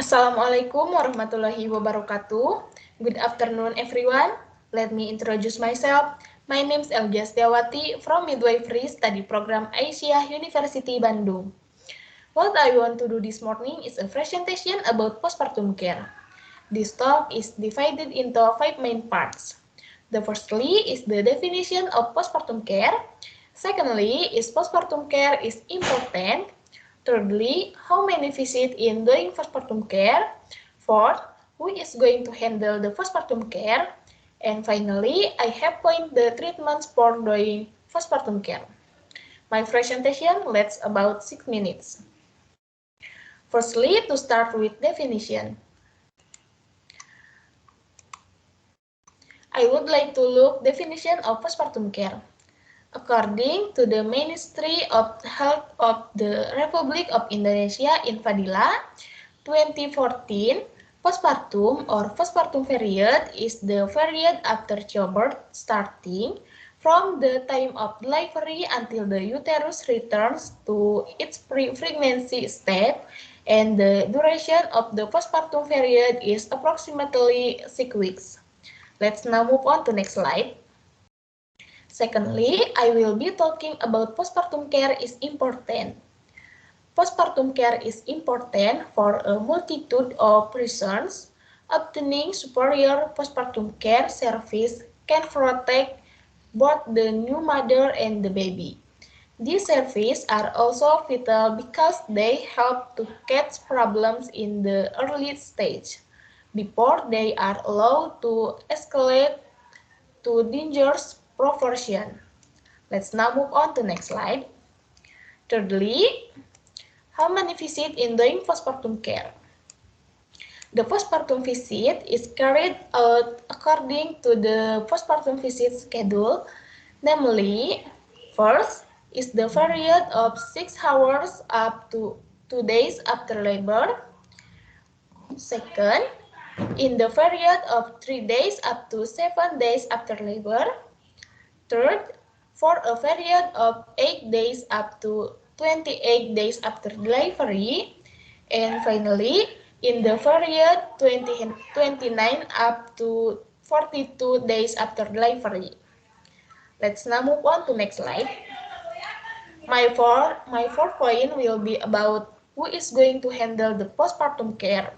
Assalamualaikum warahmatullahi wabarakatuh. Good afternoon, everyone. Let me introduce myself. My name is Elgia Setiawati from Midwifery Study Program Aisyah University Bandung. What I want to do this morning is a presentation about postpartum care. This talk is divided into 5 main parts. The firstly is the definition of postpartum care. Secondly is postpartum care is important. Thirdly, how many visits in doing postpartum care? Fourth, who is going to handle the postpartum care? And finally, I have point the treatments for doing postpartum care. My presentation lasts about 6 minutes. Firstly, to start with definition. I would like to look definition of postpartum care. According to the Ministry of Health of the Republic of Indonesia in Fadila, 2014, postpartum or postpartum period is the period after childbirth starting from the time of delivery until the uterus returns to its pre-pregnancy state, and the duration of the postpartum period is approximately 6 weeks. Let's now move on to next slide. Secondly, I will be talking about postpartum care is important. Postpartum care is important for a multitude of reasons. Obtaining superior postpartum care service can protect both the new mother and the baby. These services are also vital because they help to catch problems in the early stage before they are allowed to escalate to dangerous proportion. Let's now move on to next slide. Thirdly, how many visits in doing postpartum care? The postpartum visit is carried out according to the postpartum visit schedule, namely, first is the period of 6 hours up to 2 days after labor. Second, in the period of 3 days up to 7 days after labor. Third, for a period of 8 days up to 28 days after delivery. And finally, in the period 29 up to 42 days after delivery. Let's now move on to next slide. My fourth point will be about who is going to handle the postpartum care.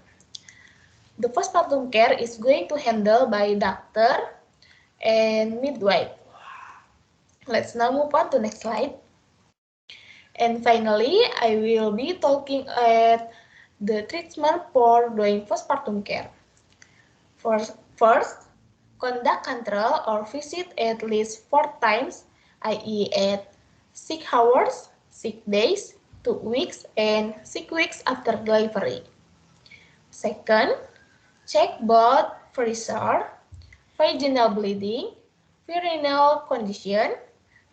The postpartum care is going to handle by doctor and midwife. Let's now move on to next slide. And finally, I will be talking at the treatment for doing postpartum care. First, conduct control or visit at least 4 times, i.e. at 6 hours, 6 days, 2 weeks, and 6 weeks after delivery. Second, check both pressure, vaginal bleeding, urinary condition,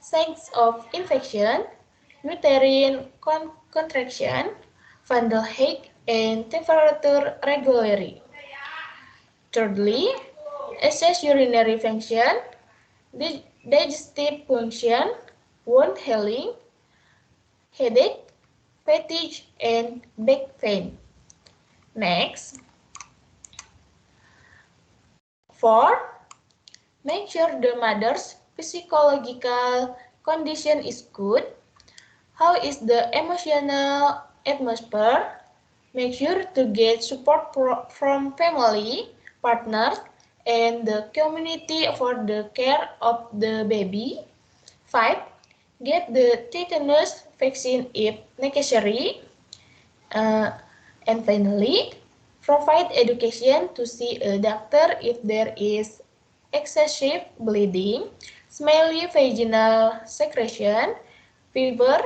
signs of infection, uterine contraction, fundal ache, and temperature regularly. Thirdly, assess urinary function, digestive function, wound healing, headache, fatigue, and back pain. Next, 4. Make sure the mother's psychological condition is good. How is the emotional atmosphere? Make sure to get support from family, partners, and the community for the care of the baby. 5. Get the tetanus vaccine if necessary. And finally, provide education to see a doctor if there is excessive bleeding, smelly vaginal secretion, fever,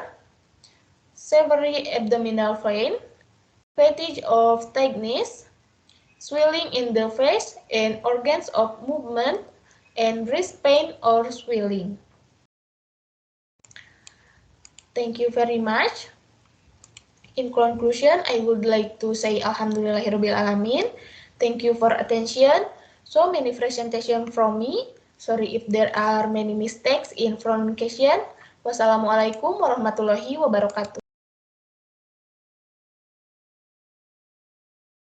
severe abdominal pain, fatigue of tightness, swelling in the face and organs of movement, and wrist pain or swelling. Thank you very much. In conclusion, I would like to say Alhamdulillahirrabbilalamin. Thank you for attention. So many presentation from me. Sorry if there are many mistakes in pronunciation. Wassalamualaikum warahmatullahi wabarakatuh.